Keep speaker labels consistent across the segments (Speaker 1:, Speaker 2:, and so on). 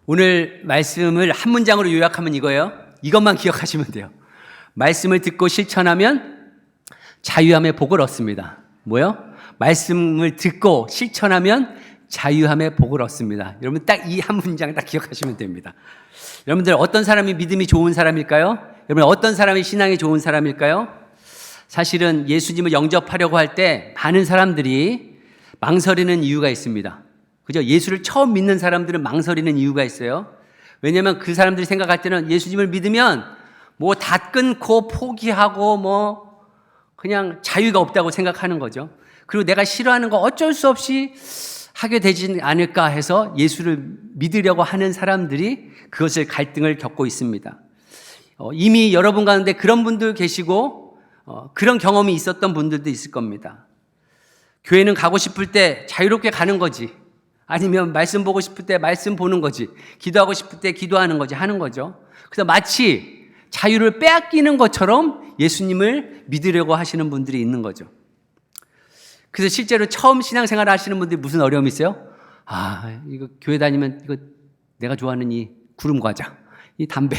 Speaker 1: 오늘 말씀을 한 문장으로 요약하면 이거예요. 이것만 기억하시면 돼요. 말씀을 듣고 실천하면 자유함의 복을 얻습니다. 뭐요? 말씀을 듣고 실천하면 자유함의 복을 얻습니다. 여러분 딱 이 한 문장 딱 기억하시면 됩니다. 여러분들 어떤 사람이 믿음이 좋은 사람일까요? 여러분 어떤 사람이 신앙이 좋은 사람일까요? 사실은 예수님을 영접하려고 할 때 많은 사람들이 망설이는 이유가 있습니다. 그죠? 예수를 처음 믿는 사람들은 망설이는 이유가 있어요. 왜냐하면 그 사람들이 생각할 때는 예수님을 믿으면 뭐 다 끊고 포기하고 뭐 그냥 자유가 없다고 생각하는 거죠. 그리고 내가 싫어하는 거 어쩔 수 없이 하게 되지 않을까 해서 예수를 믿으려고 하는 사람들이 그것을 갈등을 겪고 있습니다. 이미 여러분 가운데 그런 분들 계시고 그런 경험이 있었던 분들도 있을 겁니다. 교회는 가고 싶을 때 자유롭게 가는 거지, 아니면 말씀 보고 싶을 때 말씀 보는 거지, 기도하고 싶을 때 기도하는 거지 하는 거죠. 그래서 마치 자유를 빼앗기는 것처럼 예수님을 믿으려고 하시는 분들이 있는 거죠. 그래서 실제로 처음 신앙생활 하시는 분들이 무슨 어려움이 있어요? 이거 교회 다니면 이거 내가 좋아하는 이 구름 과자, 이 담배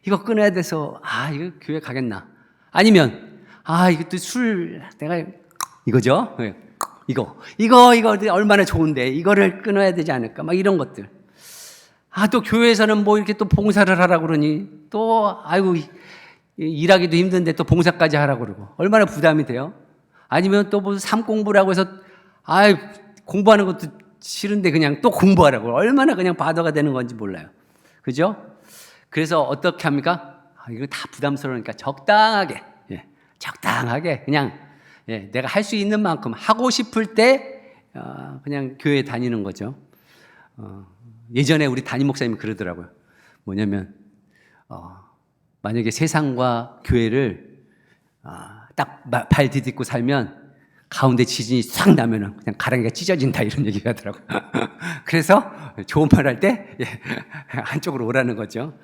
Speaker 1: 이거 끊어야 돼서 이거 교회 가겠나? 아니면 이것도 술 내가 이거죠? 이거 얼마나 좋은데 이거를 끊어야 되지 않을까? 막 이런 것들. 또 교회에서는 뭐 이렇게 또 봉사를 하라고 그러니 또 일하기도 힘든데 또 봉사까지 하라고 그러고 얼마나 부담이 돼요? 아니면 또 무슨 삶 공부라고 해서 공부하는 것도 싫은데 그냥 또 공부하라고 얼마나 그냥 바더가 되는 건지 몰라요. 그죠? 그래서 어떻게 합니까? 이거 다 부담스러우니까 적당하게 그냥 내가 할 수 있는 만큼 하고 싶을 때 그냥 교회 다니는 거죠. 예전에 우리 담임 목사님이 그러더라고요. 뭐냐면 만약에 세상과 교회를 딱 발 디딛고 살면 가운데 지진이 싹 나면은 그냥 가랑이가 찢어진다 이런 얘기 하더라고요. 그래서 좋은 말 할 때 한쪽으로 오라는 거죠.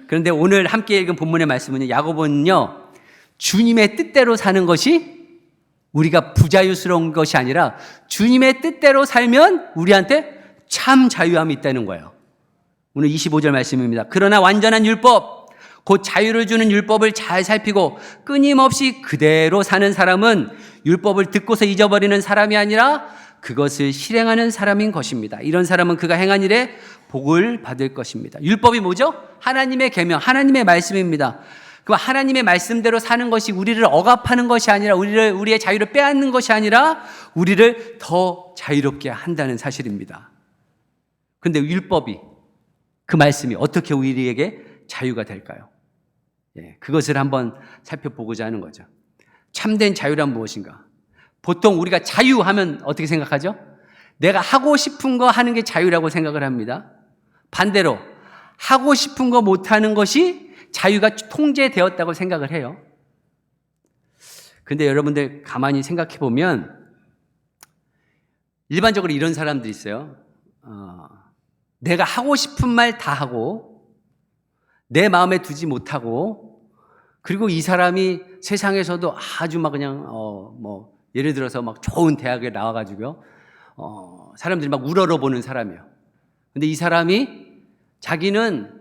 Speaker 1: 그런데 오늘 함께 읽은 본문의 말씀은요, 야고보는요, 주님의 뜻대로 사는 것이 우리가 부자유스러운 것이 아니라 주님의 뜻대로 살면 우리한테 참 자유함이 있다는 거예요. 오늘 25절 말씀입니다. 그러나 완전한 율법, 곧 자유를 주는 율법을 잘 살피고 끊임없이 그대로 사는 사람은 율법을 듣고서 잊어버리는 사람이 아니라 그것을 실행하는 사람인 것입니다. 이런 사람은 그가 행한 일에 복을 받을 것입니다. 율법이 뭐죠? 하나님의 계명, 하나님의 말씀입니다. 그 하나님의 말씀대로 사는 것이 우리를 억압하는 것이 아니라 우리의 자유를 빼앗는 것이 아니라 우리를 더 자유롭게 한다는 사실입니다. 그런데 율법이, 그 말씀이 어떻게 우리에게 자유가 될까요? 그것을 한번 살펴보고자 하는 거죠. 참된 자유란 무엇인가? 보통 우리가 자유하면 어떻게 생각하죠? 내가 하고 싶은 거 하는 게 자유라고 생각을 합니다. 반대로 하고 싶은 거 못하는 것이 자유가 통제되었다고 생각을 해요. 그런데 여러분들 가만히 생각해 보면 일반적으로 이런 사람들이 있어요. 내가 하고 싶은 말 다 하고 내 마음에 두지 못하고, 그리고 이 사람이 세상에서도 아주 막 그냥 예를 들어서 막 좋은 대학에 나와가지고요, 사람들이 막 우러러보는 사람이에요. 근데 이 사람이 자기를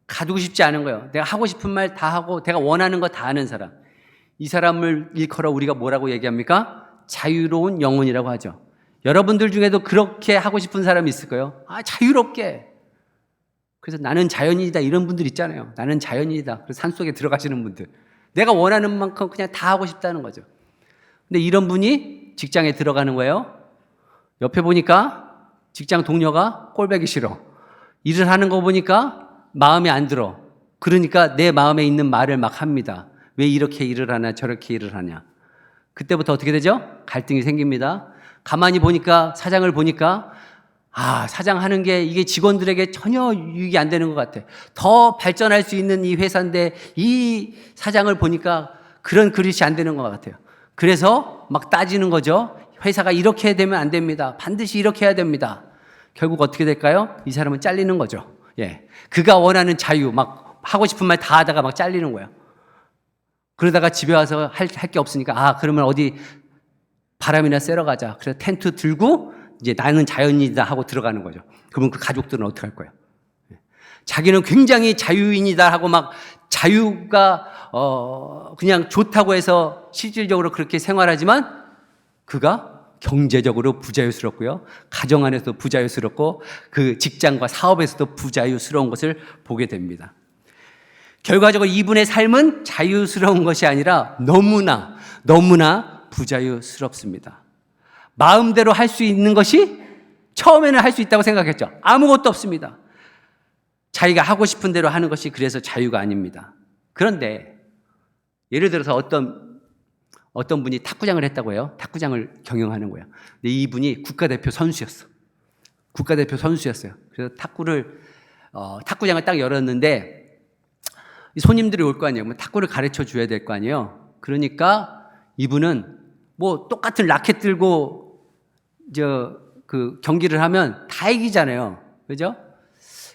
Speaker 1: 가두고 싶지 않은 거예요. 내가 하고 싶은 말 다 하고 내가 원하는 거 다 하는 사람. 이 사람을 일컬어 우리가 뭐라고 얘기합니까? 자유로운 영혼이라고 하죠. 여러분들 중에도 그렇게 하고 싶은 사람이 있을 거예요. 자유롭게. 그래서 나는 자연인이다 이런 분들 있잖아요. 나는 자연인이다. 그래서 산속에 들어가시는 분들. 내가 원하는 만큼 그냥 다 하고 싶다는 거죠. 근데 이런 분이 직장에 들어가는 거예요. 옆에 보니까 직장 동료가 꼴보기 싫어. 일을 하는 거 보니까 마음에 안 들어. 그러니까 내 마음에 있는 말을 막 합니다. 왜 이렇게 일을 하냐, 저렇게 일을 하냐. 그때부터 어떻게 되죠? 갈등이 생깁니다. 가만히 보니까, 사장을 보니까 사장 하는 게 이게 직원들에게 전혀 유익이 안 되는 것 같아. 더 발전할 수 있는 이 회사인데 이 사장을 보니까 그런 그릇이 안 되는 것 같아요. 그래서 막 따지는 거죠. 회사가 이렇게 되면 안 됩니다. 반드시 이렇게 해야 됩니다. 결국 어떻게 될까요? 이 사람은 잘리는 거죠. 그가 원하는 자유, 막 하고 싶은 말 다 하다가 막 잘리는 거예요. 그러다가 집에 와서 할 게 없으니까 그러면 어디 바람이나 쐬러 가자. 그래서 텐트 들고 이제 나는 자연인이다 하고 들어가는 거죠. 그러면 그 가족들은 어떻게 할 거예요? 자기는 굉장히 자유인이다 하고 막 자유가 그냥 좋다고 해서 실질적으로 그렇게 생활하지만 그가 경제적으로 부자유스럽고요. 가정 안에서도 부자유스럽고 그 직장과 사업에서도 부자유스러운 것을 보게 됩니다. 결과적으로 이분의 삶은 자유스러운 것이 아니라 너무나 부자유스럽습니다. 마음대로 할 수 있는 것이 처음에는 할 수 있다고 생각했죠. 아무것도 없습니다. 자기가 하고 싶은 대로 하는 것이 그래서 자유가 아닙니다. 그런데 예를 들어서 어떤 분이 탁구장을 했다고 해요. 탁구장을 경영하는 거예요. 근데 이분이 국가대표 선수였어. 국가대표 선수였어요. 그래서 탁구장을 딱 열었는데 손님들이 올 거 아니에요. 탁구를 가르쳐 줘야 될 거 아니에요. 그러니까 이분은 뭐 똑같은 라켓 들고 그 경기를 하면 다 이기잖아요. 그죠?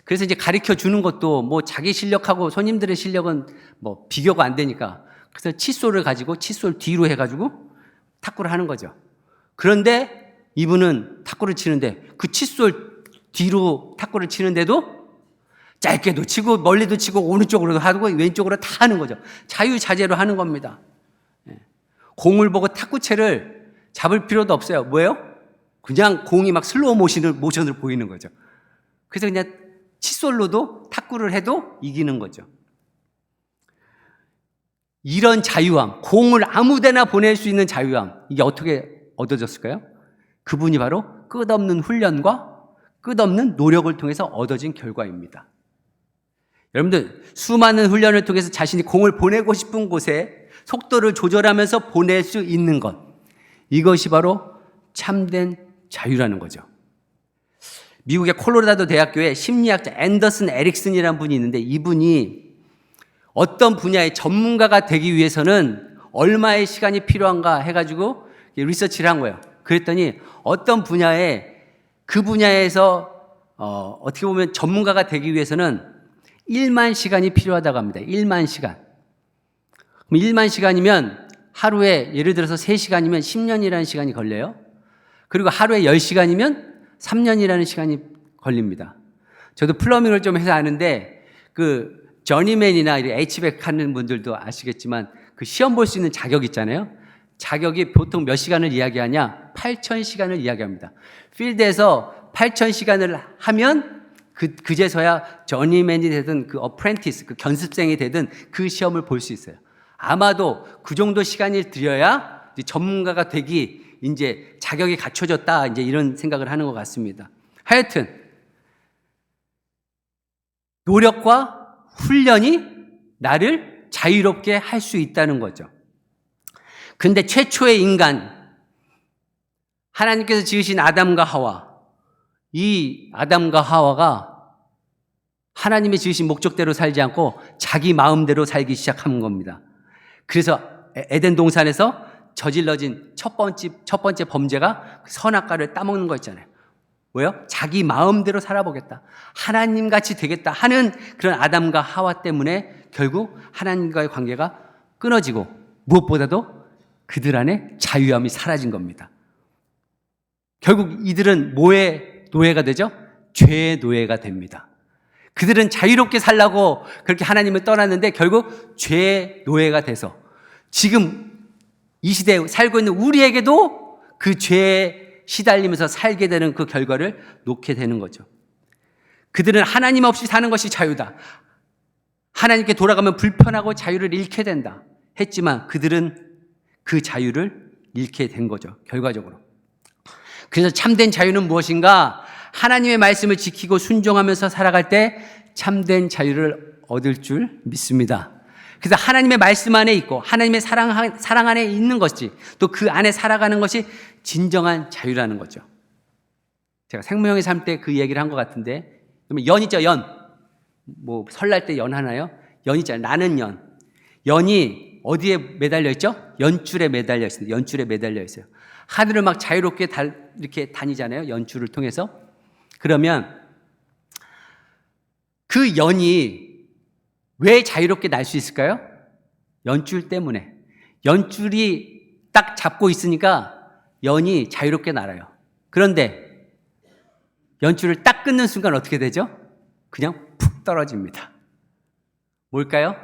Speaker 1: 그래서 이제 가르쳐 주는 것도 뭐 자기 실력하고 손님들의 실력은 뭐 비교가 안 되니까 그래서 칫솔을 가지고 칫솔 뒤로 해가지고 탁구를 하는 거죠. 그런데 이분은 탁구를 치는데 그 칫솔 뒤로 탁구를 치는데도 짧게도 치고 멀리도 치고 오른쪽으로도 하고 왼쪽으로 다 하는 거죠. 자유자재로 하는 겁니다. 공을 보고 탁구채를 잡을 필요도 없어요. 뭐예요? 그냥 공이 막 슬로우 모션으로 보이는 거죠. 그래서 그냥 칫솔로도 탁구를 해도 이기는 거죠. 이런 자유함, 공을 아무데나 보낼 수 있는 자유함, 이게 어떻게 얻어졌을까요? 그분이 바로 끝없는 훈련과 끝없는 노력을 통해서 얻어진 결과입니다. 여러분들, 수많은 훈련을 통해서 자신이 공을 보내고 싶은 곳에 속도를 조절하면서 보낼 수 있는 것, 이것이 바로 참된 자유라는 거죠. 미국의 콜로라도 대학교에 심리학자 앤더슨 에릭슨이라는 분이 있는데 이분이 어떤 분야의 전문가가 되기 위해서는 얼마의 시간이 필요한가 해가지고 리서치를 한 거예요. 그랬더니 어떤 분야에 그 분야에서 어떻게 보면 전문가가 되기 위해서는 1만 시간이 필요하다고 합니다. 1만 시간. 그럼 1만 시간이면 하루에 예를 들어서 3시간이면 10년이라는 시간이 걸려요. 그리고 하루에 10시간이면 3년이라는 시간이 걸립니다. 저도 플러밍을 좀 해서 아는데 그 저니맨이나 H백 하는 분들도 아시겠지만 그 시험 볼 수 있는 자격 있잖아요. 자격이 보통 몇 시간을 이야기하냐? 8,000시간을 이야기합니다. 필드에서 8,000시간을 하면 그제서야 저니맨이 되든 그 어프렌티스, 그 견습생이 되든 그 시험을 볼 수 있어요. 아마도 그 정도 시간을 들여야 이제 전문가가 되기 이제 자격이 갖춰졌다 이제 이런 생각을 하는 것 같습니다. 하여튼 노력과 훈련이 나를 자유롭게 할 수 있다는 거죠. 근데 최초의 인간, 하나님께서 지으신 아담과 하와, 이 아담과 하와가 하나님이 지으신 목적대로 살지 않고 자기 마음대로 살기 시작한 겁니다. 그래서 에덴 동산에서 저질러진 첫 번째 범죄가 선악과를 따먹는 거 있잖아요. 왜요? 자기 마음대로 살아보겠다. 하나님같이 되겠다 하는 그런 아담과 하와 때문에 결국 하나님과의 관계가 끊어지고 무엇보다도 그들 안에 자유함이 사라진 겁니다. 결국 이들은 뭐의 노예가 되죠? 죄의 노예가 됩니다. 그들은 자유롭게 살라고 그렇게 하나님을 떠났는데 결국 죄의 노예가 돼서 지금 이 시대에 살고 있는 우리에게도 그 죄에 시달리면서 살게 되는 그 결과를 놓게 되는 거죠. 그들은 하나님 없이 사는 것이 자유다. 하나님께 돌아가면 불편하고 자유를 잃게 된다 했지만 그들은 그 자유를 잃게 된 거죠. 결과적으로. 그래서 참된 자유는 무엇인가? 하나님의 말씀을 지키고 순종하면서 살아갈 때 참된 자유를 얻을 줄 믿습니다. 그래서 하나님의 말씀 안에 있고 하나님의 사랑 안에 있는 것이 또 그 안에 살아가는 것이 진정한 자유라는 거죠. 제가 생명의 삶 때 그 얘기를 한 것 같은데 연 있죠, 연. 뭐 설날 때 연 하나요? 연 있잖아요. 나는 연. 연이 어디에 매달려 있죠? 연줄에 매달려 있어요. 연줄에 매달려 있어요. 하늘을 막 자유롭게 이렇게 다니잖아요. 연줄을 통해서. 그러면 그 연이 왜 자유롭게 날 수 있을까요? 연줄 때문에. 연줄이 딱 잡고 있으니까 연이 자유롭게 날아요. 그런데 연줄을 딱 끊는 순간 어떻게 되죠? 그냥 푹 떨어집니다. 뭘까요?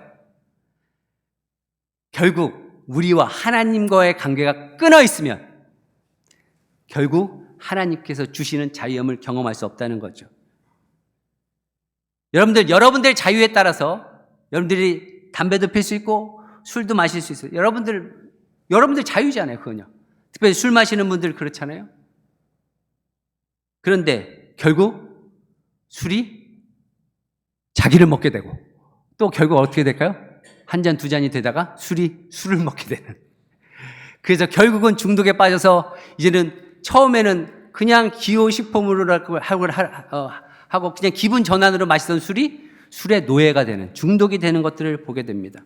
Speaker 1: 결국 우리와 하나님과의 관계가 끊어 있으면 결국 하나님께서 주시는 자유함을 경험할 수 없다는 거죠. 여러분들 자유에 따라서 여러분들이 담배도 필 수 있고 술도 마실 수 있어요. 여러분들 자유잖아요, 그건요. 특별히 술 마시는 분들 그렇잖아요. 그런데 결국 술이 자기를 먹게 되고 또 결국 어떻게 될까요? 한 잔, 두 잔이 되다가 술을 먹게 되는. 그래서 결국은 중독에 빠져서 이제는 처음에는 그냥 기호식품으로 하고 그냥 기분 전환으로 마시던 술이 술의 노예가 되는, 중독이 되는 것들을 보게 됩니다.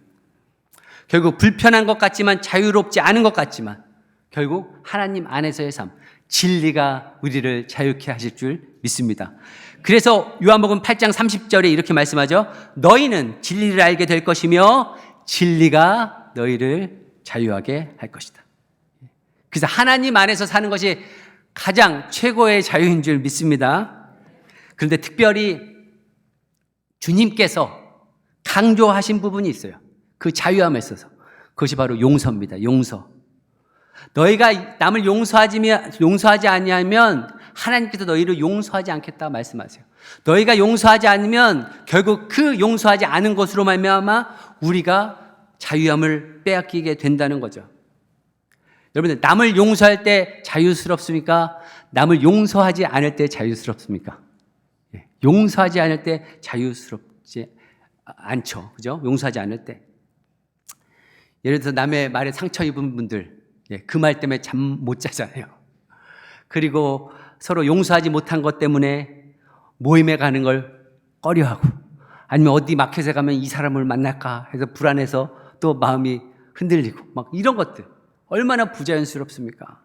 Speaker 1: 결국 불편한 것 같지만 자유롭지 않은 것 같지만 결국 하나님 안에서의 삶, 진리가 우리를 자유케 하실 줄 믿습니다. 그래서 요한복음 8장 30절에 이렇게 말씀하죠. 너희는 진리를 알게 될 것이며 진리가 너희를 자유하게 할 것이다. 그래서 하나님 안에서 사는 것이 가장 최고의 자유인 줄 믿습니다. 그런데 특별히 주님께서 강조하신 부분이 있어요. 그 자유함에 있어서. 그것이 바로 용서입니다. 용서. 너희가 남을 용서하지 아니하면 하나님께서 너희를 용서하지 않겠다 말씀하세요. 너희가 용서하지 않으면 결국 그 용서하지 않은 것으로 말미암아 우리가 자유함을 빼앗기게 된다는 거죠. 여러분들, 남을 용서할 때 자유스럽습니까? 남을 용서하지 않을 때 자유스럽습니까? 용서하지 않을 때 자유스럽지 않죠. 그죠? 용서하지 않을 때. 예를 들어서 남의 말에 상처 입은 분들, 그 말 때문에 잠 못 자잖아요. 그리고 서로 용서하지 못한 것 때문에 모임에 가는 걸 꺼려하고, 아니면 어디 마켓에 가면 이 사람을 만날까 해서 불안해서 또 마음이 흔들리고, 막 이런 것들. 얼마나 부자연스럽습니까?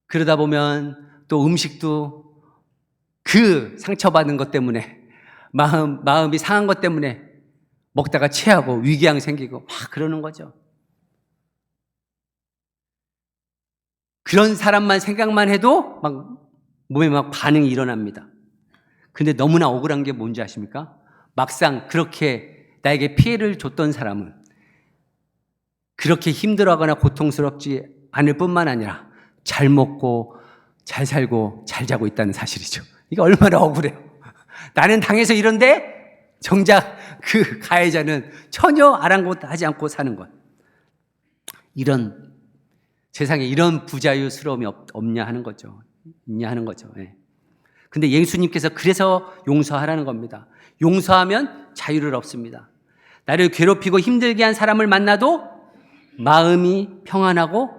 Speaker 1: 그러다 보면 또 음식도 그 상처받은 것 때문에, 마음이 상한 것 때문에 먹다가 체하고 위궤양 생기고 막 그러는 거죠. 그런 사람만 생각만 해도 막 몸에 막 반응이 일어납니다. 근데 너무나 억울한 게 뭔지 아십니까? 막상 그렇게 나에게 피해를 줬던 사람은 그렇게 힘들어하거나 고통스럽지 않을 뿐만 아니라 잘 먹고 잘 살고 잘 자고 있다는 사실이죠. 이게 얼마나 억울해요. 나는 당해서 이런데 정작 그 가해자는 전혀 아랑곳하지 않고 사는 것. 세상에 이런 부자유스러움이 없냐 하는 거죠. 있냐 하는 거죠. 근데 예수님께서 그래서 용서하라는 겁니다. 용서하면 자유를 얻습니다. 나를 괴롭히고 힘들게 한 사람을 만나도 마음이 평안하고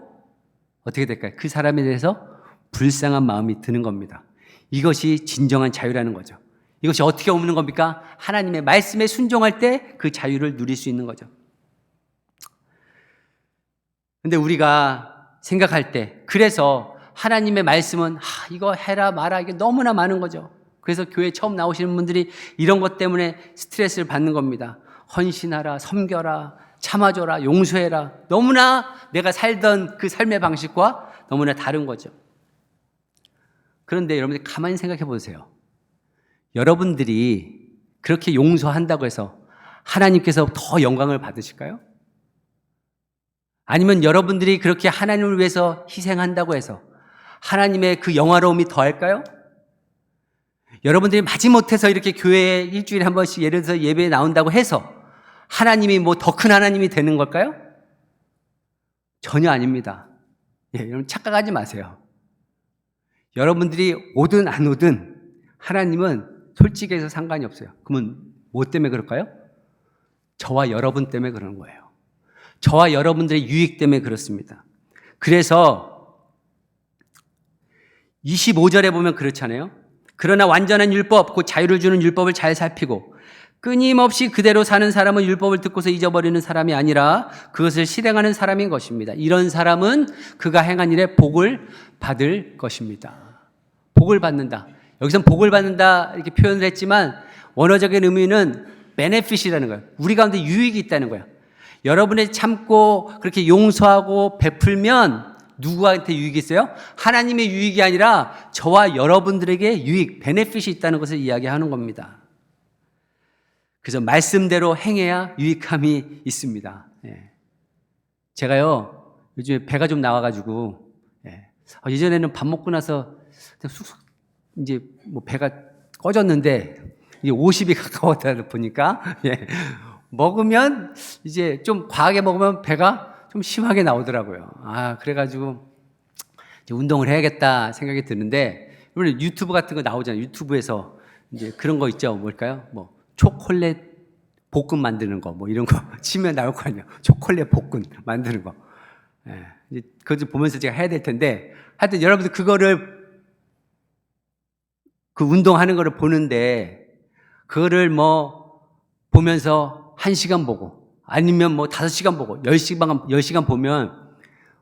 Speaker 1: 어떻게 될까요? 그 사람에 대해서 불쌍한 마음이 드는 겁니다. 이것이 진정한 자유라는 거죠. 이것이 어떻게 오는 겁니까? 하나님의 말씀에 순종할 때 그 자유를 누릴 수 있는 거죠. 근데 우리가 생각할 때, 그래서 하나님의 말씀은 이거 해라 마라 이게 너무나 많은 거죠. 그래서 교회 처음 나오시는 분들이 이런 것 때문에 스트레스를 받는 겁니다. 헌신하라, 섬겨라, 참아줘라, 용서해라. 너무나 내가 살던 그 삶의 방식과 너무나 다른 거죠. 그런데 여러분들 가만히 생각해 보세요. 여러분들이 그렇게 용서한다고 해서 하나님께서 더 영광을 받으실까요? 아니면 여러분들이 그렇게 하나님을 위해서 희생한다고 해서 하나님의 그 영화로움이 더할까요? 여러분들이 마지못해서 이렇게 교회에 일주일에 한 번씩 예를 들어서 예배에 나온다고 해서 하나님이 뭐 더 큰 하나님이 되는 걸까요? 전혀 아닙니다. 여러분 착각하지 마세요. 여러분들이 오든 안 오든 하나님은 솔직히 해서 상관이 없어요. 그러면 뭐 때문에 그럴까요? 저와 여러분 때문에 그러는 거예요. 저와 여러분들의 유익 때문에 그렇습니다. 그래서 25절에 보면 그렇잖아요. 그러나 완전한 율법, 곧 자유를 주는 율법을 잘 살피고 끊임없이 그대로 사는 사람은 율법을 듣고서 잊어버리는 사람이 아니라 그것을 실행하는 사람인 것입니다. 이런 사람은 그가 행한 일에 복을 받을 것입니다. 복을 받는다. 여기선 복을 받는다 이렇게 표현을 했지만 원어적인 의미는 베네핏이라는 거예요. 우리 가운데 유익이 있다는 거예요. 여러분이 참고 그렇게 용서하고 베풀면 누구한테 유익이 있어요? 하나님의 유익이 아니라 저와 여러분들에게 유익, 베네핏이 있다는 것을 이야기하는 겁니다. 그래서 말씀대로 행해야 유익함이 있습니다. 예. 제가요, 요즘에 배가 좀 나와가지고, 예. 예전에는 밥 먹고 나서 쑥쑥 이제 뭐 배가 꺼졌는데, 이제 50이 가까웠다 보니까, 예. 먹으면 이제 좀 과하게 먹으면 배가 좀 심하게 나오더라고요. 그래가지고 이제 운동을 해야겠다 생각이 드는데, 여러분 유튜브 같은 거 나오잖아요. 유튜브에서 이제 그런 거 있죠. 뭘까요? 뭐 초콜릿 볶음 만드는 거, 뭐 이런 거 치면 나올 거 아니에요. 초콜릿 볶음 만드는 거. 예. 이제 그거 보면서 제가 해야 될 텐데, 하여튼 여러분들 그거를 그 운동하는 거를 보는데, 그거를 뭐 보면서 1시간 보고, 아니면 뭐 5시간 보고, 10시간 보면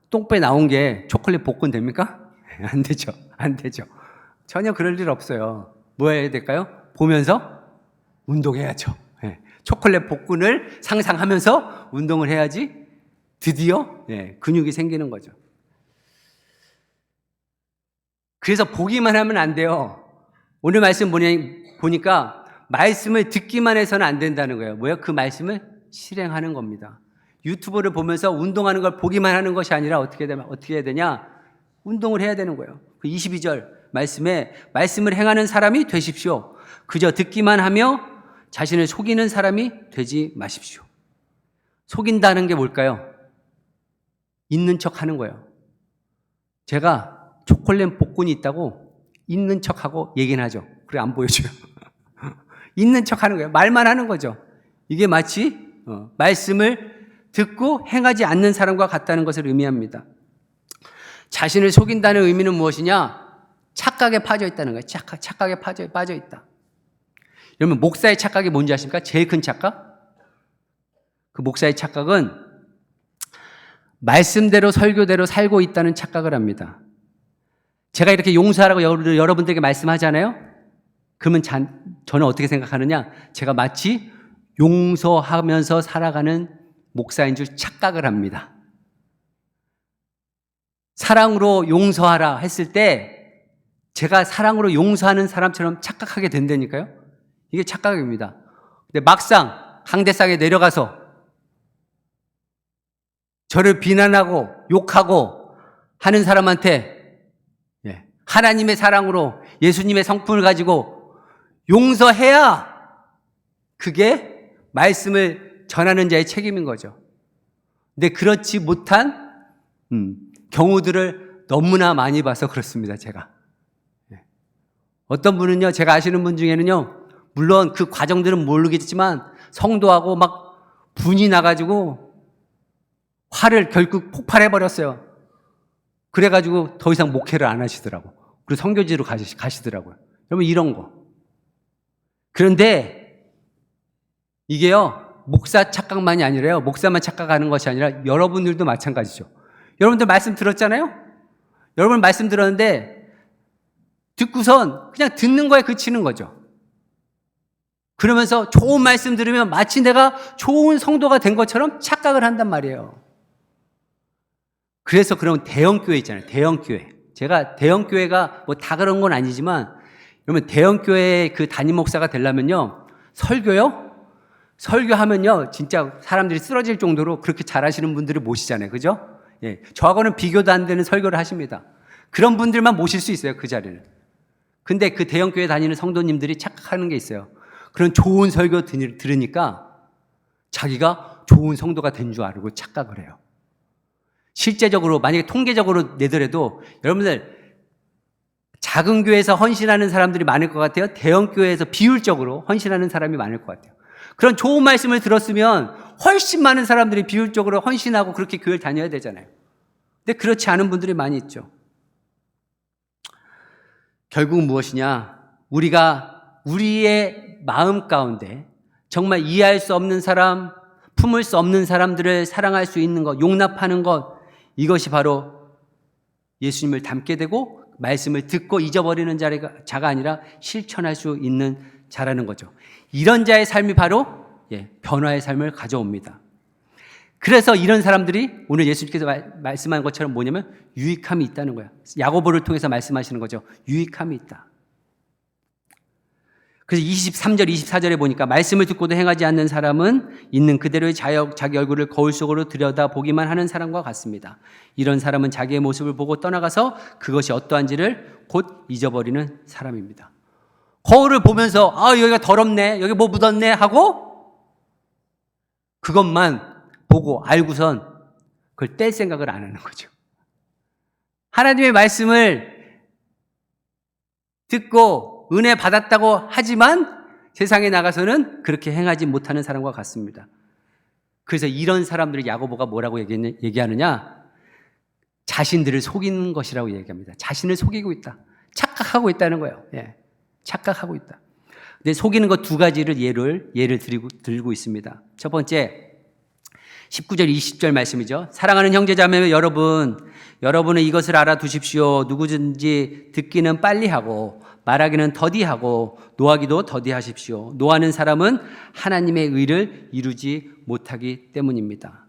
Speaker 1: 똥배 나온 게 초콜릿 볶음 됩니까? 안 되죠. 안 되죠. 전혀 그럴 일 없어요. 뭐 해야 될까요? 보면서 운동해야죠. 예. 초콜릿 볶음을 상상하면서 운동을 해야지 드디어 근육이 생기는 거죠. 그래서 보기만 하면 안 돼요. 오늘 말씀 보니까 말씀을 듣기만 해서는 안 된다는 거예요. 뭐예요? 그 말씀을 실행하는 겁니다. 유튜브를 보면서 운동하는 걸 보기만 하는 것이 아니라 어떻게 해야 되냐? 운동을 해야 되는 거예요. 그 22절 말씀에 말씀을 행하는 사람이 되십시오. 그저 듣기만 하며 자신을 속이는 사람이 되지 마십시오. 속인다는 게 뭘까요? 있는 척 하는 거예요. 제가 초콜릿 복근이 있다고 있는 척하고 얘기는 하죠. 그래 안 보여줘요. 있는 척 하는 거예요. 말만 하는 거죠. 이게 마치 말씀을 듣고 행하지 않는 사람과 같다는 것을 의미합니다. 자신을 속인다는 의미는 무엇이냐? 착각에 빠져 있다는 거예요. 착각에 빠져 있다. 여러분 목사의 착각이 뭔지 아십니까? 제일 큰 착각? 그 목사의 착각은 말씀대로 설교대로 살고 있다는 착각을 합니다. 제가 이렇게 용서하라고 여러분들에게 말씀하잖아요. 그러면 저는 어떻게 생각하느냐? 제가 마치 용서하면서 살아가는 목사인 줄 착각을 합니다. 사랑으로 용서하라 했을 때 제가 사랑으로 용서하는 사람처럼 착각하게 된다니까요. 이게 착각입니다. 근데 막상 강대상에 내려가서 저를 비난하고 욕하고 하는 사람한테 하나님의 사랑으로 예수님의 성품을 가지고 용서해야 그게 말씀을 전하는 자의 책임인 거죠. 근데 그렇지 못한 경우들을 너무나 많이 봐서 그렇습니다. 제가 어떤 분은요, 제가 아시는 분 중에는요, 물론 그 과정들은 모르겠지만 성도하고 막 분이 나가지고 화를 결국 폭발해버렸어요. 그래가지고 더 이상 목회를 안 하시더라고. 그리고 선교지로 가시더라고요. 여러분 이런 거. 그런데 이게요, 목사 착각만이 아니라요, 목사만 착각하는 것이 아니라 여러분들도 마찬가지죠. 여러분들 말씀 들었잖아요? 여러분 말씀 들었는데 듣고선 그냥 듣는 거에 그치는 거죠. 그러면서 좋은 말씀 들으면 마치 내가 좋은 성도가 된 것처럼 착각을 한단 말이에요. 그래서 그런 대형교회 있잖아요. 대형교회. 제가 대형교회가 뭐 다 그런 건 아니지만, 여러분 대형교회 그 담임 목사가 되려면요, 설교요? 설교하면요, 진짜 사람들이 쓰러질 정도로 그렇게 잘하시는 분들을 모시잖아요. 그죠? 예. 저하고는 비교도 안 되는 설교를 하십니다. 그런 분들만 모실 수 있어요. 그 자리를. 근데 그 대형교회 다니는 성도님들이 착각하는 게 있어요. 그런 좋은 설교 들으니까 자기가 좋은 성도가 된 줄 알고 착각을 해요. 실제적으로 만약에 통계적으로 내더라도 여러분들 작은 교회에서 헌신하는 사람들이 많을 것 같아요? 대형 교회에서 비율적으로 헌신하는 사람이 많을 것 같아요. 그런 좋은 말씀을 들었으면 훨씬 많은 사람들이 비율적으로 헌신하고 그렇게 교회를 다녀야 되잖아요. 근데 그렇지 않은 분들이 많이 있죠. 결국 무엇이냐? 우리가 우리의 마음 가운데 정말 이해할 수 없는 사람, 품을 수 없는 사람들을 사랑할 수 있는 것, 용납하는 것, 이것이 바로 예수님을 닮게 되고 말씀을 듣고 잊어버리는 자가 아니라 실천할 수 있는 자라는 거죠. 이런 자의 삶이 바로 변화의 삶을 가져옵니다. 그래서 이런 사람들이 오늘 예수님께서 말씀한 것처럼 뭐냐면 유익함이 있다는 거야. 야고보를 통해서 말씀하시는 거죠. 유익함이 있다. 그래서 23절, 24절에 보니까 말씀을 듣고도 행하지 않는 사람은 있는 그대로의 자기 얼굴을 거울 속으로 들여다보기만 하는 사람과 같습니다. 이런 사람은 자기의 모습을 보고 떠나가서 그것이 어떠한지를 곧 잊어버리는 사람입니다. 거울을 보면서 여기가 더럽네, 여기 뭐 묻었네 하고 그것만 보고 알고선 그걸 뗄 생각을 안 하는 거죠. 하나님의 말씀을 듣고 은혜 받았다고 하지만 세상에 나가서는 그렇게 행하지 못하는 사람과 같습니다. 그래서 이런 사람들을 야고보가 뭐라고 얘기하느냐? 자신들을 속이는 것이라고 얘기합니다. 자신을 속이고 있다. 착각하고 있다는 거예요. 예, 착각하고 있다. 근데 속이는 것 두 가지를 예를 들고 있습니다. 첫 번째, 19절, 20절 말씀이죠. 사랑하는 형제자매 여러분은 이것을 알아두십시오. 누구든지 듣기는 빨리 하고 말하기는 더디 하고 노하기도 더디 하십시오. 노하는 사람은 하나님의 의를 이루지 못하기 때문입니다.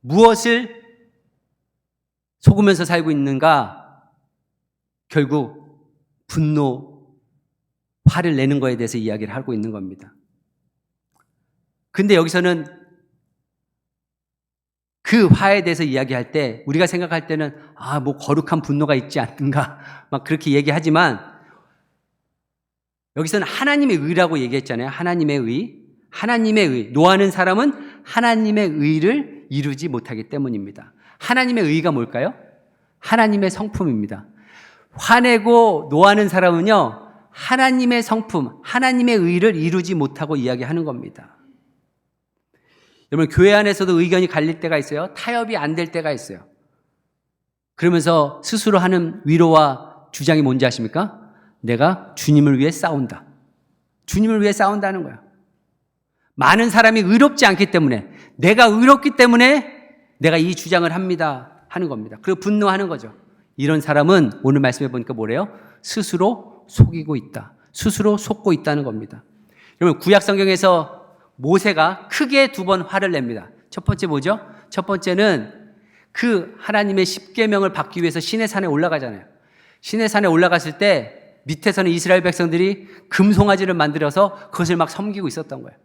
Speaker 1: 무엇을 속으면서 살고 있는가? 결국 분노, 화를 내는 거에 대해서 이야기를 하고 있는 겁니다. 근데 여기서는 그 화에 대해서 이야기할 때 우리가 생각할 때는 뭐 거룩한 분노가 있지 않는가 막 그렇게 얘기하지만 여기서는 하나님의 의라고 얘기했잖아요. 하나님의 의. 노하는 사람은 하나님의 의를 이루지 못하기 때문입니다. 하나님의 의가 뭘까요? 하나님의 성품입니다. 화내고 노하는 사람은요, 하나님의 성품, 하나님의 의를 이루지 못하고 이야기하는 겁니다. 여러분, 교회 안에서도 의견이 갈릴 때가 있어요. 타협이 안 될 때가 있어요. 그러면서 스스로 하는 위로와 주장이 뭔지 아십니까? 내가 주님을 위해 싸운다. 주님을 위해 싸운다는 거야. 많은 사람이 의롭지 않기 때문에, 내가 의롭기 때문에 내가 이 주장을 합니다 하는 겁니다. 그리고 분노하는 거죠. 이런 사람은 오늘 말씀해 보니까 뭐래요? 스스로 속이고 있다. 스스로 속고 있다는 겁니다. 여러분, 구약 성경에서 모세가 크게 두 번 화를 냅니다. 첫 번째 뭐죠? 첫 번째는 그 하나님의 십계명을 받기 위해서 시내산에 올라가잖아요. 시내산에 올라갔을 때 밑에서는 이스라엘 백성들이 금송아지를 만들어서 그것을 막 섬기고 있었던 거예요.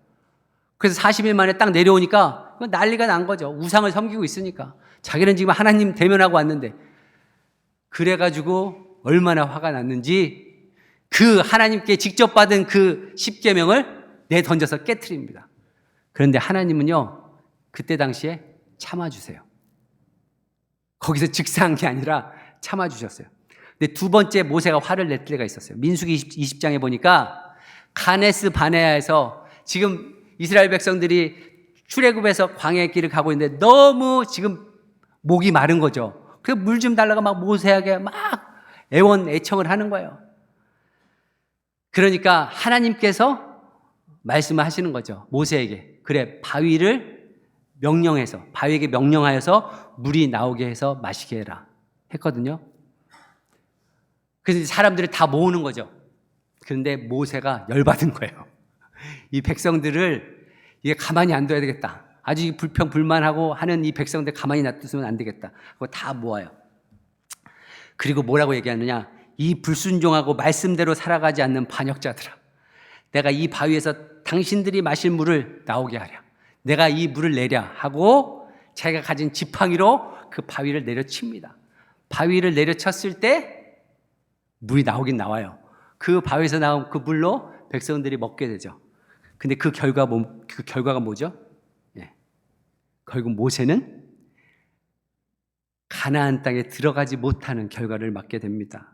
Speaker 1: 그래서 40일 만에 딱 내려오니까 난리가 난 거죠. 우상을 섬기고 있으니까. 자기는 지금 하나님 대면하고 왔는데. 그래가지고 얼마나 화가 났는지 그 하나님께 직접 받은 그 십계명을 내던져서 깨트립니다. 그런데 하나님은요, 그때 당시에 참아주세요. 거기서 즉사한 게 아니라 참아주셨어요. 근데 두 번째 모세가 화를 낼 때가 있었어요. 민수기 20장에 보니까 가네스 바네아에서 지금 이스라엘 백성들이 출애굽에서 광야의 길을 가고 있는데 너무 지금 목이 마른 거죠. 그래서 물 좀 달라고 막 모세에게 막 애청을 하는 거예요. 그러니까 하나님께서 말씀을 하시는 거죠. 모세에게. 그래, 바위에게 명령하여서 물이 나오게 해서 마시게 해라. 했거든요. 그래서 사람들을 다 모으는 거죠. 그런데 모세가 열받은 거예요. 이 백성들을 이게 가만히 안 둬야 되겠다. 아주 불평불만하고 하는 이 백성들 가만히 놔두면 안 되겠다. 그거 다 모아요. 그리고 뭐라고 얘기하느냐. 이 불순종하고 말씀대로 살아가지 않는 반역자들아. 내가 이 바위에서 당신들이 마실 물을 나오게 하랴. 내가 이 물을 내랴 하고 자기가 가진 지팡이로 그 바위를 내려칩니다. 바위를 내려쳤을 때 물이 나오긴 나와요. 그 바위에서 나온 그 물로 백성들이 먹게 되죠. 근데 그 결과가 뭐죠? 예. 결국 모세는 가나안 땅에 들어가지 못하는 결과를 맞게 됩니다.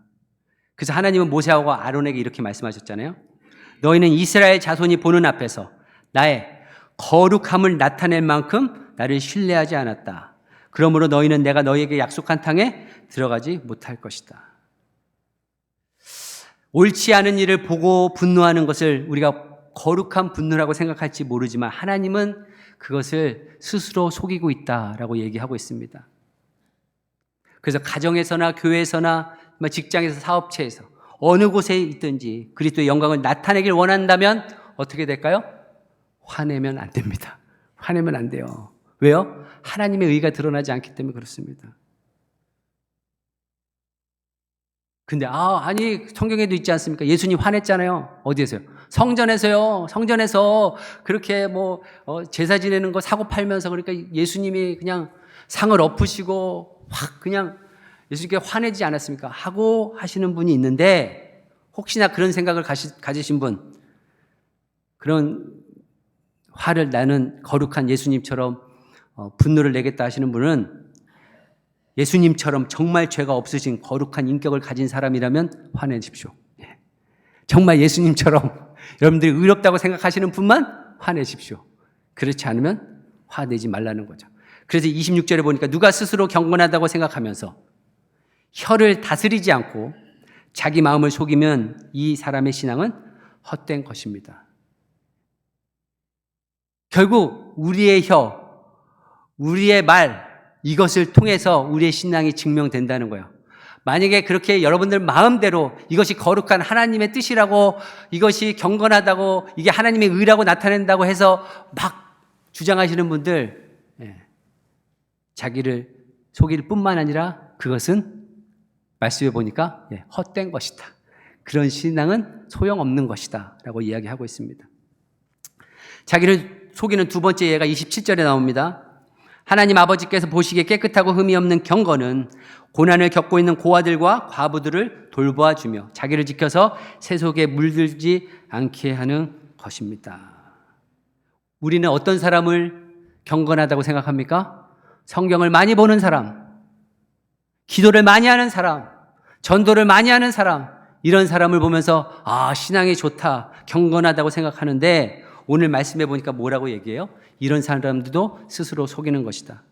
Speaker 1: 그래서 하나님은 모세하고 아론에게 이렇게 말씀하셨잖아요. 너희는 이스라엘 자손이 보는 앞에서 나의 거룩함을 나타낼 만큼 나를 신뢰하지 않았다. 그러므로 너희는 내가 너희에게 약속한 땅에 들어가지 못할 것이다. 옳지 않은 일을 보고 분노하는 것을 우리가 거룩한 분노라고 생각할지 모르지만 하나님은 그것을 스스로 속이고 있다라고 얘기하고 있습니다. 그래서 가정에서나 교회에서나 직장에서 사업체에서 어느 곳에 있든지 그리스도의 영광을 나타내길 원한다면 어떻게 될까요? 화내면 안 됩니다. 화내면 안 돼요. 왜요? 하나님의 의가 드러나지 않기 때문에 그렇습니다. 근데 아니 성경에도 있지 않습니까? 예수님 화냈잖아요. 어디에서요? 성전에서요. 성전에서 그렇게 제사 지내는 거 사고 팔면서 그러니까 예수님이 그냥 상을 엎으시고 확 그냥 예수님께 화내지 않았습니까? 하고 하시는 분이 있는데 혹시나 그런 생각을 가지신 분, 그런 화를 나는 거룩한 예수님처럼 분노를 내겠다 하시는 분은 예수님처럼 정말 죄가 없으신 거룩한 인격을 가진 사람이라면 화내십시오. 정말 예수님처럼 여러분들이 의롭다고 생각하시는 분만 화내십시오. 그렇지 않으면 화내지 말라는 거죠. 그래서 26절에 보니까 누가 스스로 경건하다고 생각하면서 혀를 다스리지 않고 자기 마음을 속이면 이 사람의 신앙은 헛된 것입니다. 결국 우리의 혀, 우리의 말, 이것을 통해서 우리의 신앙이 증명된다는 거예요. 만약에 그렇게 여러분들 마음대로 이것이 거룩한 하나님의 뜻이라고, 이것이 경건하다고, 이게 하나님의 의라고 나타낸다고 해서 막 주장하시는 분들, 자기를 속일 뿐만 아니라 그것은 말씀해 보니까 헛된 것이다. 그런 신앙은 소용없는 것이다 라고 이야기하고 있습니다. 자기를 속이는 두 번째 예가 27절에 나옵니다. 하나님 아버지께서 보시기에 깨끗하고 흠이 없는 경건은 고난을 겪고 있는 고아들과 과부들을 돌보아주며 자기를 지켜서 세속에 물들지 않게 하는 것입니다. 우리는 어떤 사람을 경건하다고 생각합니까? 성경을 많이 보는 사람, 기도를 많이 하는 사람, 전도를 많이 하는 사람, 이런 사람을 보면서 신앙이 좋다, 경건하다고 생각하는데 오늘 말씀해 보니까 뭐라고 얘기해요? 이런 사람들도 스스로 속이는 것이다.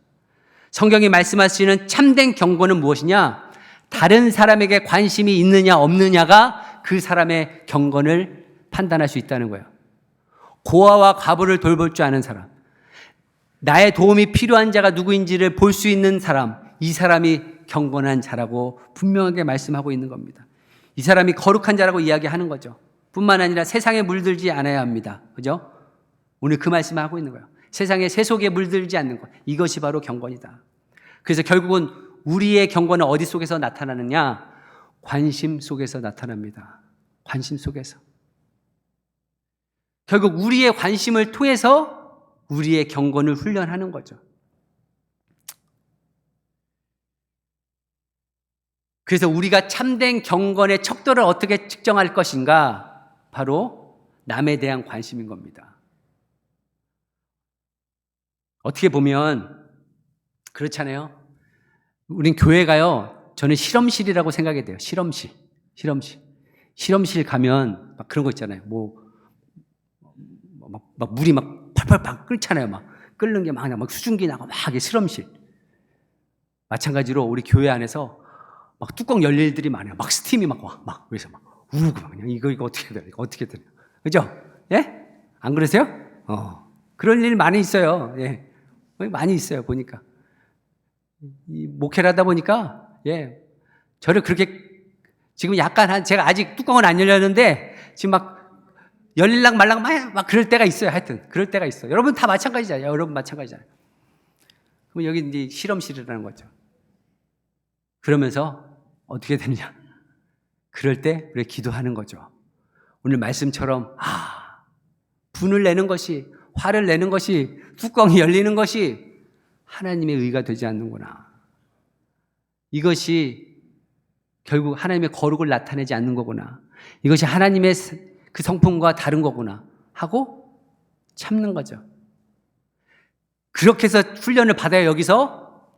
Speaker 1: 성경이 말씀하시는 참된 경건은 무엇이냐? 다른 사람에게 관심이 있느냐 없느냐가 그 사람의 경건을 판단할 수 있다는 거예요. 고아와 과부를 돌볼 줄 아는 사람, 나의 도움이 필요한 자가 누구인지를 볼 수 있는 사람, 이 사람이 경건한 자라고 분명하게 말씀하고 있는 겁니다. 이 사람이 거룩한 자라고 이야기하는 거죠. 뿐만 아니라 세상에 물들지 않아야 합니다. 그죠? 오늘 그 말씀을 하고 있는 거예요. 세상에 세속에 물들지 않는 것. 이것이 바로 경건이다. 그래서 결국은 우리의 경건은 어디 속에서 나타나느냐? 관심 속에서 나타납니다. 관심 속에서. 결국 우리의 관심을 통해서 우리의 경건을 훈련하는 거죠. 그래서 우리가 참된 경건의 척도를 어떻게 측정할 것인가? 바로 남에 대한 관심인 겁니다. 어떻게 보면 그렇잖아요. 우린 교회가요, 저는 실험실이라고 생각이 돼요. 실험실. 실험실 가면 막 그런 거 있잖아요. 막 물이 막 펄펄 끓잖아요. 막 끓는 게 막 수증기 나고 막 이게 실험실. 마찬가지로 우리 교회 안에서 막 뚜껑 열릴 일들이 많아요. 막 스팀이 막 와. 막 그래서 막 우고 막 그냥 이거 어떻게 되나? 이거 어떻게 되나? 그죠? 예? 안 그러세요? 그런 일 많이 있어요. 예. 많이 있어요. 보니까. 이 목회를 하다 보니까 저를 그렇게 지금 약간 제가 아직 뚜껑은 안 열렸는데 지금 막 열릴랑 말랑 막 그럴 때가 있어요. 하여튼 그럴 때가 있어요. 여러분 다 마찬가지잖아요. 여러분 마찬가지잖아요. 그럼 여기 이제 실험실이라는 거죠. 그러면서 어떻게 되느냐? 그럴 때 우리 기도하는 거죠. 오늘 말씀처럼 분을 내는 것이, 화를 내는 것이, 뚜껑이 열리는 것이 하나님의 의가 되지 않는구나. 이것이 결국 하나님의 거룩을 나타내지 않는 거구나. 이것이 하나님의 그 성품과 다른 거구나 하고 참는 거죠. 그렇게 해서 훈련을 받아야 여기서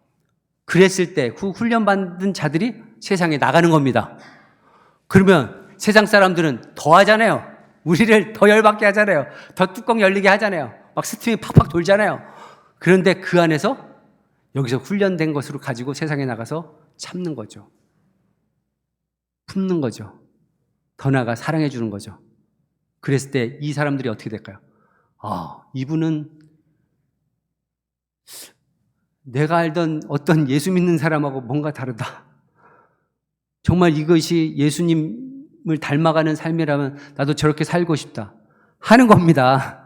Speaker 1: 그랬을 때 그 훈련받은 자들이 세상에 나가는 겁니다. 그러면 세상 사람들은 더 하잖아요. 우리를 더 열받게 하잖아요. 더 뚜껑 열리게 하잖아요. 막 스팀이 팍팍 돌잖아요. 그런데 그 안에서 여기서 훈련된 것으로 가지고 세상에 나가서 참는 거죠. 품는 거죠. 더 나아가 사랑해 주는 거죠. 그랬을 때 이 사람들이 어떻게 될까요? 이분은 내가 알던 어떤 예수 믿는 사람하고 뭔가 다르다. 정말 이것이 예수님을 닮아가는 삶이라면 나도 저렇게 살고 싶다 하는 겁니다.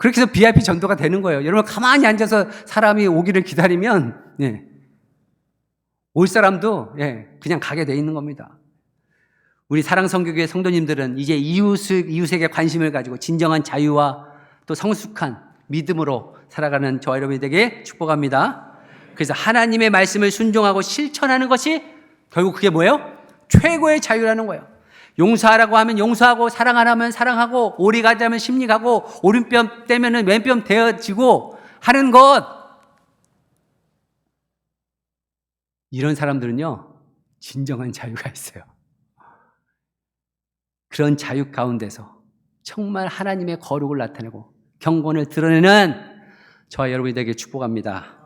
Speaker 1: 그렇게 해서 VIP 전도가 되는 거예요. 여러분 가만히 앉아서 사람이 오기를 기다리면 올 사람도 그냥 가게 돼 있는 겁니다. 우리 사랑성교교회 성도님들은 이제 이웃에게 관심을 가지고 진정한 자유와 또 성숙한 믿음으로 살아가는 저와 여러분이 되게 축복합니다. 그래서 하나님의 말씀을 순종하고 실천하는 것이 결국 그게 뭐예요? 최고의 자유라는 거예요. 용서하라고 하면 용서하고, 사랑하라면 사랑하고, 오리 가자면 심리 가고, 오른뼘 떼면은 왼뼘 대어지고 하는 것. 이런 사람들은요, 진정한 자유가 있어요. 그런 자유 가운데서 정말 하나님의 거룩을 나타내고 경건을 드러내는 저와 여러분이 되게 축복합니다.